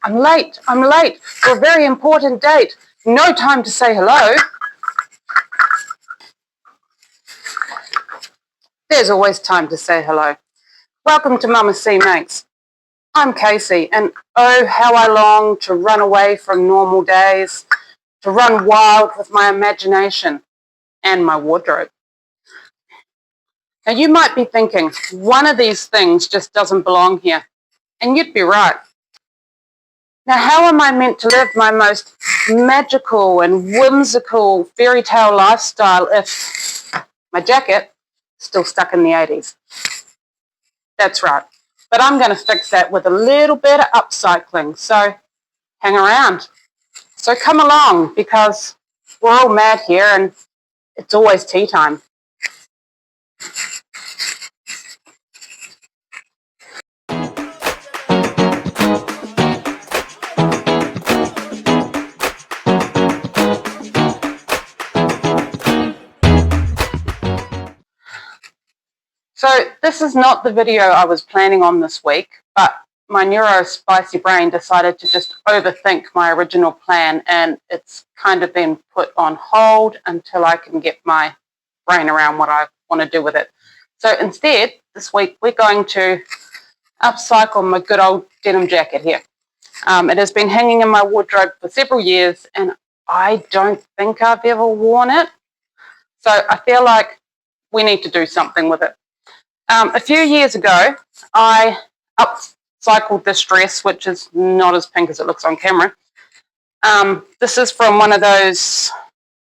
I'm late for a very important date. No time to say hello. There's always time to say hello. Welcome to Mama C Makes. I'm Casey, and oh, how I long to run away from normal days, to run wild with my imagination and my wardrobe. Now, you might be thinking, one of these things just doesn't belong here, and you'd be right. Now, how am I meant to live my most magical and whimsical fairy tale lifestyle if my jacket is still stuck in the 80s? That's right. But I'm going to fix that with a little bit of upcycling, so hang around. So come along, because we're all mad here and it's always tea time. So this is not the video I was planning on this week, but my neuro-spicy brain decided to just overthink my original plan, and it's kind of been put on hold until I can get my brain around what I want to do with it. So instead, this week, we're going to upcycle my good old denim jacket here. It has been hanging in my wardrobe for several years, and I don't think I've ever worn it. So I feel like we need to do something with it. A few years ago, I upcycled this dress, which is not as pink as it looks on camera. This is from one of those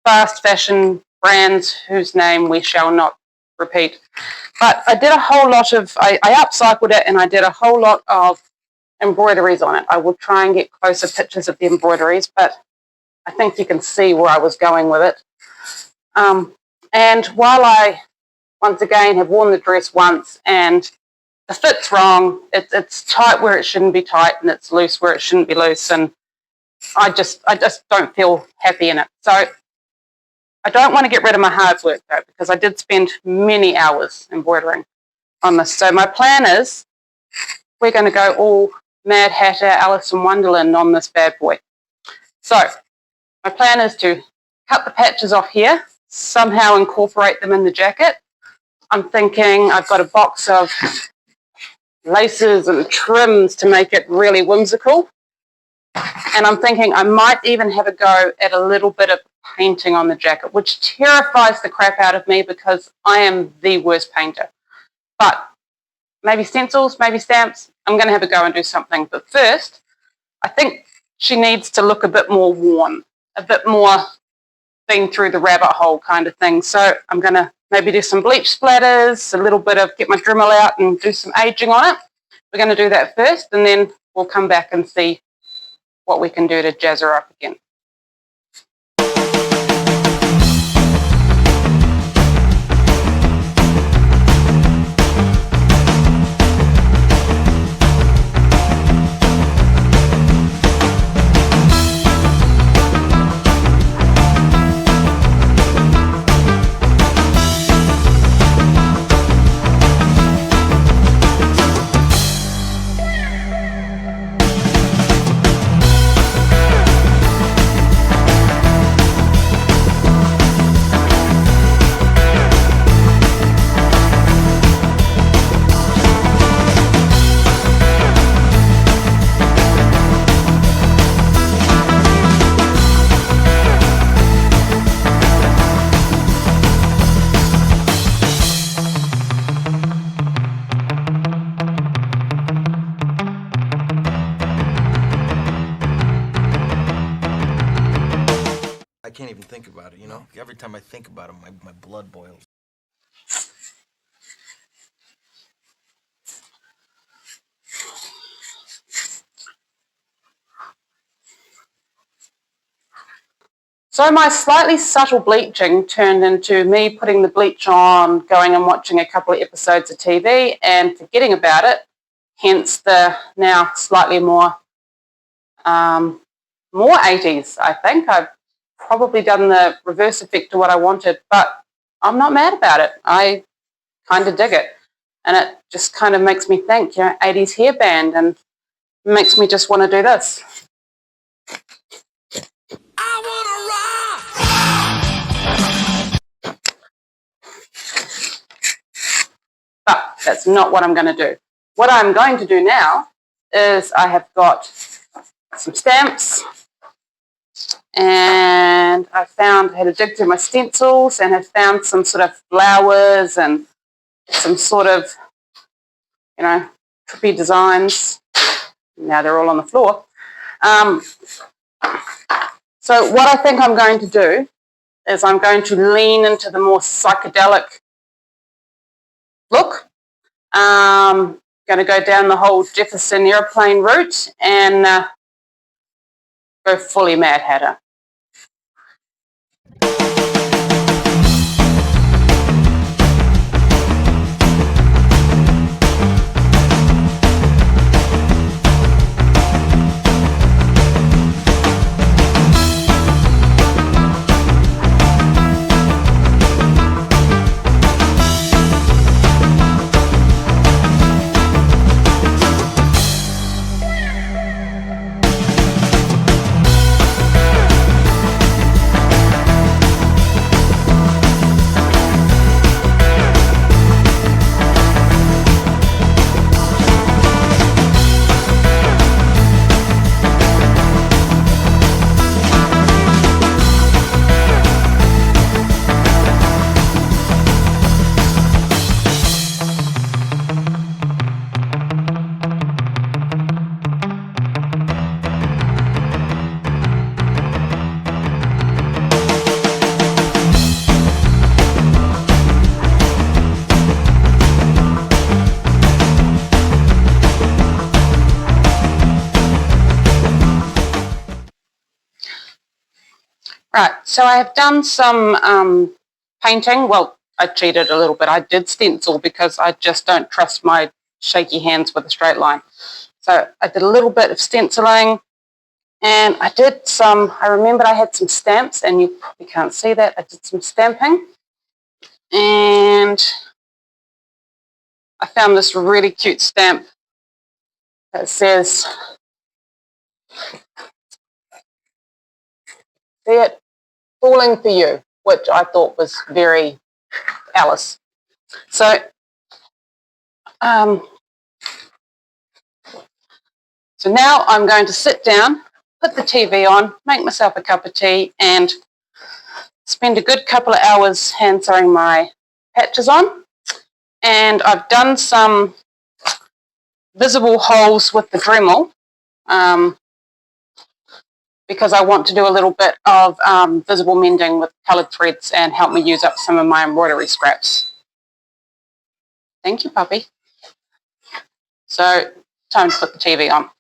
fast fashion brands whose name we shall not repeat. But I did a whole lot of, I upcycled it, and I did a whole lot of embroideries on it. I will try and get closer pictures of the embroideries, but I think you can see where I was going with it. And while I once again have worn the dress once and the fit's wrong, it's tight where it shouldn't be tight, and it's loose where it shouldn't be loose, and I just don't feel happy in it. So I don't want to get rid of my hard work though, because I did spend many hours embroidering on this. So my plan is we're going to go all Mad Hatter, Alice in Wonderland on this bad boy. So my plan is to cut the patches off here, somehow incorporate them in the jacket. I'm thinking I've got a box of laces and trims to make it really whimsical. And I'm thinking I might even have a go at a little bit of painting on the jacket, which terrifies the crap out of me because I am the worst painter. But maybe stencils, maybe stamps. I'm going to have a go and do something. But first, I think she needs to look a bit more worn, a bit more been through the rabbit hole kind of thing. So I'm going to maybe do some bleach splatters, a little bit of get my Dremel out and do some aging on it. We're going to do that first, and then we'll come back and see what we can do to jazz her up again. I can't even think about it, you know? Every time I think about it, my blood boils. So my slightly subtle bleaching turned into me putting the bleach on, going and watching a couple of episodes of TV and forgetting about it, hence the now slightly more 80s, I think. I've probably done the reverse effect to what I wanted, but I'm not mad about it. I kind of dig it. And it just kind of makes me think, 80s hairband, and It makes me just want to do this. But that's not what I'm going to do. What I'm going to do now is I have got some stamps, and I had to dig through my stencils and have found some sort of flowers and some sort of, trippy designs. Now they're all on the floor. So what I think I'm going to do is I'm going to lean into the more psychedelic look. Going to go down the whole Jefferson airplane route and go fully Mad Hatter. Right, so I have done some painting. Well, I cheated a little bit. I did stencil because I just don't trust my shaky hands with a straight line. So I did a little bit of stenciling, and I remembered I had some stamps, and you probably can't see that. I did some stamping, and I found this really cute stamp that says, see it? Falling for You, which I thought was very Alice. So, so now I'm going to sit down, put the TV on, make myself a cup of tea, and spend a good couple of hours hand sewing my patches on. And I've done some visible holes with the Dremel, because I want to do a little bit of visible mending with coloured threads and help me use up some of my embroidery scraps. Thank you, puppy. So, time to put the TV on.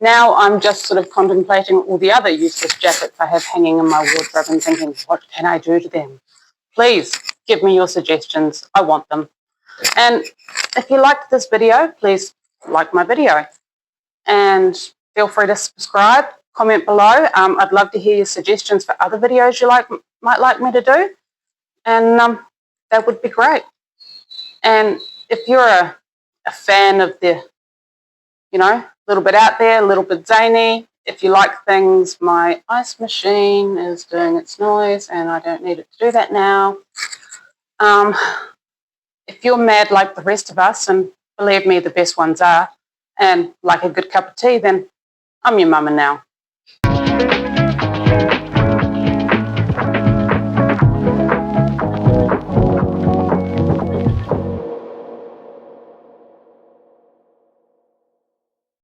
Now I'm just sort of contemplating all the other useless jackets I have hanging in my wardrobe and thinking, what can I do to them? Please give me your suggestions. I want them. And if you liked this video, please like my video. And feel free to subscribe, comment below. I'd love to hear your suggestions for other videos you might like me to do. And that would be great. And if you're a fan of the, a little bit out there, a little bit zany, if you like things, my ice machine is doing its noise and I don't need it to do that now. If you're mad like the rest of us, and believe me, the best ones are, and like a good cup of tea, then I'm your mama now.